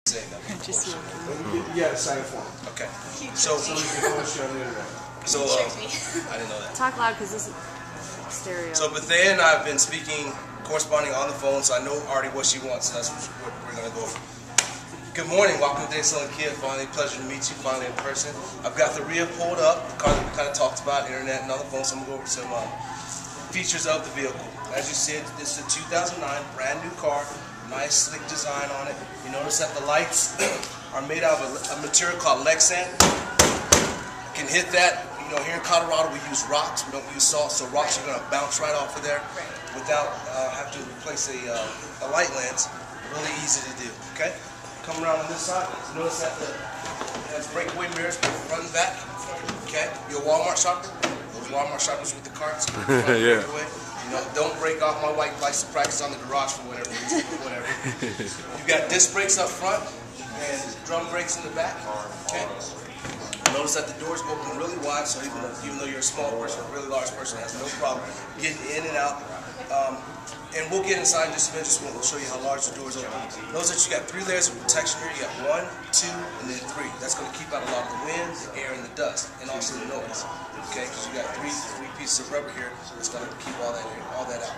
Just you. Yeah, the same form. Okay. So you can post it on the internet. I didn't know that. Talk loud because this is stereo. So Bethea and I have been speaking, corresponding on the phone, so I know already what she wants, so that's what we're going to go over. Good morning, welcome to Day Selling Kia. Finally, pleasure to meet you finally in person. I've got the Rio pulled up, the car that we kind of talked about, internet and on the phone, so I'm going to go over some features of the vehicle. As you see, this is a 2009 brand new car, nice slick design on it. You notice that the lights are made out of a material called Lexan. You can hit that. You know, here in Colorado we use rocks, we don't use salt, so rocks are going to bounce right off of there without having to replace a light lens. Really easy to do, okay? Come around on this side, notice that it has breakaway mirrors front and back, okay? You're a Walmart shopper? Those Walmart shoppers with the carts, yeah. breakaway. You know, don't break off. My wife likes to practice on the garage for whatever reason, but whatever. You've got disc brakes up front and drum brakes in the back, okay? Notice that the doors open really wide, so even though you're a small person, a really large person has no problem getting in and out. And we'll get inside in just a minute, we'll show you how large the doors open. Notice that you got 3 layers of protection here. You got 1, 2, and then 3. That's going to keep out a lot of the wind, the air, and the dust, and also the noise. Okay, because you got three pieces of rubber here that's going to keep all that out.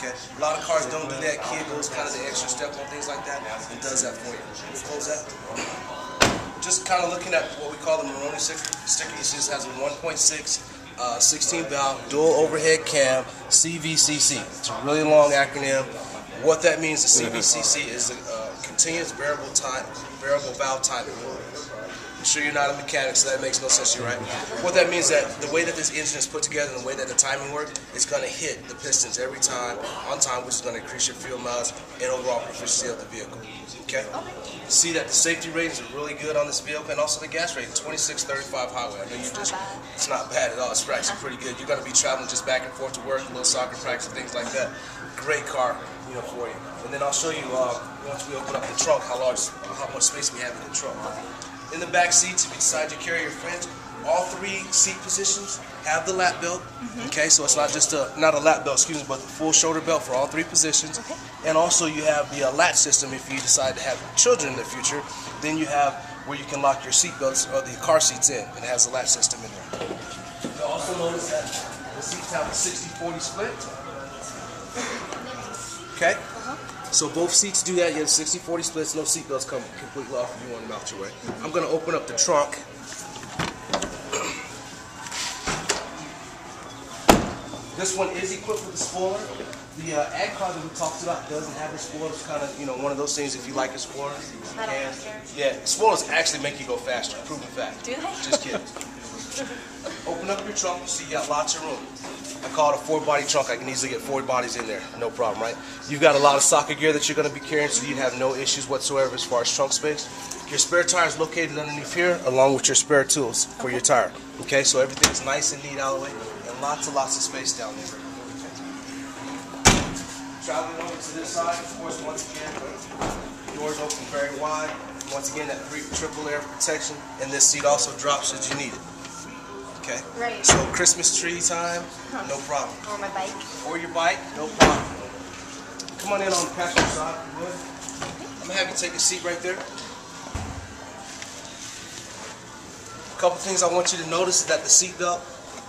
Okay, a lot of cars don't do that. Kia goes kind of the extra step on things like that. It does that for you. Close that. Just kind of looking at what we call the Moroni sticker. You see this has a 1.6 16 valve dual overhead cam CVCC. It's a really long acronym. What that means, the CVCC is a continuous variable valve timing. I'm sure you're not a mechanic, so that makes no sense to you, right? What that means is that the way that this engine is put together and the way that the timing works, it's going to hit the pistons every time on time, which is going to increase your fuel mileage and overall proficiency of the vehicle. Okay? See that the safety ratings are really good on this vehicle, and also the gas rating, 26-35 highway. I know it's not bad at all. It's actually pretty good. You're going to be traveling just back and forth to work, a little soccer practice, things like that. Great car, you know, for you. And then I'll show you once we open up the trunk how much space we have in the trunk. In the back seats, if you decide to carry your friends, all 3 seat positions have the lap belt. Okay, so it's not just not a lap belt, excuse me, but the full shoulder belt for all 3 positions. Okay. And also you have the latch system if you decide to have children in the future. Then you have where you can lock your seat belts or the car seats in, and it has a latch system in there. You'll also notice that the seats have a 60-40 split. Okay. So both seats do that. You have 60-40 splits. No seat belts come completely off if you want them out your way. I'm going to open up the trunk. This one is equipped with a spoiler. The ad car that we talked about doesn't have a spoiler. It's kind of, you know, one of those things if you like a spoiler. And yeah, spoilers actually make you go faster. Proven fact. Do they? Just kidding. Open up your trunk. You see you got lots of room. I call it a 4-body trunk. I can easily get 4 bodies in there. No problem, right? You've got a lot of socket gear that you're going to be carrying, so you have no issues whatsoever as far as trunk space. Your spare tire is located underneath here, along with your spare tools for your tire. Okay, so everything's nice and neat out of the way, and lots of space down there. Traveling over to this side, of course, once again, doors open very wide. Once again, that triple layer of protection, and this seat also drops should you need it. Okay. Right. So Christmas tree time, no problem. Or my bike. Or your bike, no problem. Come on in on the passenger side, if you would. I'm gonna have you take a seat right there. A couple things I want you to notice is that the seat belt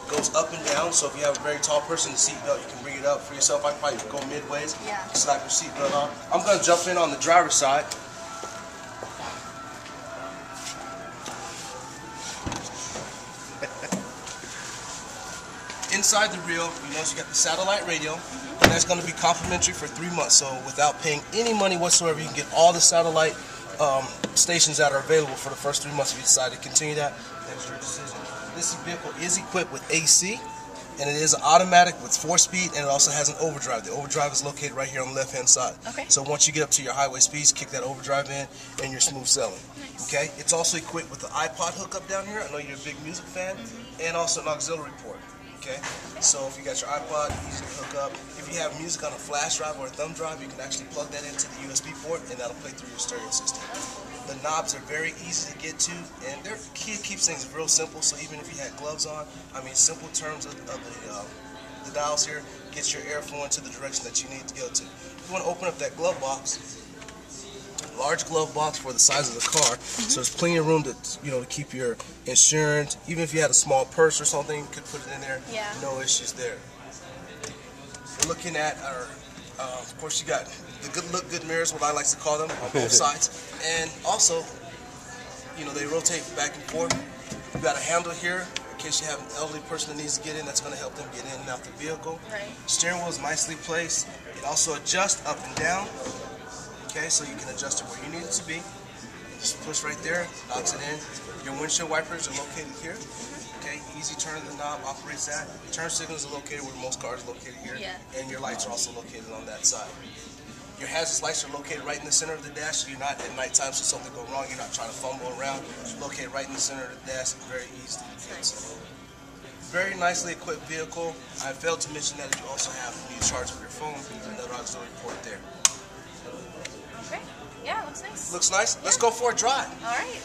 goes up and down. So if you have a very tall person, the seat belt, you can bring it up for yourself. I probably go midways. Yeah. Slap your seat belt on. I'm gonna jump in on the driver's side. Inside the Rio, you notice you got the satellite radio, and that's going to be complimentary for 3 months. So without paying any money whatsoever, you can get all the satellite stations that are available for the first 3 months. If you decide to continue that, that's your decision. This vehicle is equipped with AC, and it is an automatic with 4-speed, and it also has an overdrive. The overdrive is located right here on the left-hand side. Okay. So once you get up to your highway speeds, kick that overdrive in, and you're smooth sailing. Nice. Okay. It's also equipped with the iPod hookup down here. I know you're a big music fan, and also an auxiliary port. Okay, so if you got your iPod, easy to hook up. If you have music on a flash drive or a thumb drive, you can actually plug that into the USB port, and that'll play through your stereo system. The knobs are very easy to get to, and Kia keeps things real simple. So even if you had gloves on, I mean, simple terms of the dials here gets your airflow into the direction that you need to go to. If you want to open up that glove box, large glove box for the size of the car. So there's plenty of room to to keep your insurance. Even if you had a small purse or something, you could put it in there. Yeah. No issues there. We're looking at our, of course, you got the good mirrors, what I like to call them, on both sides, and also, they rotate back and forth. You've got a handle here in case you have an elderly person that needs to get in. That's going to help them get in and out the vehicle. Right. Steering wheel is nicely placed. It also adjusts up and down. Okay, so you can adjust it where you need it to be. Just push right there, locks it in. Your windshield wipers are located here. Okay, easy turn of the knob operates that. Turn signals are located where most cars are located here. Yeah. And your lights are also located on that side. Your hazards lights are located right in the center of the dash, so you're not at nighttime, so something go wrong, you're not trying to fumble around. It's located right in the center of the dash. It's very easy to fix. Very nicely equipped vehicle. I failed to mention that you also have the charge of your phone and another auxiliary port there. Okay. Yeah, looks nice. Looks nice? Let's go for a drive. All right.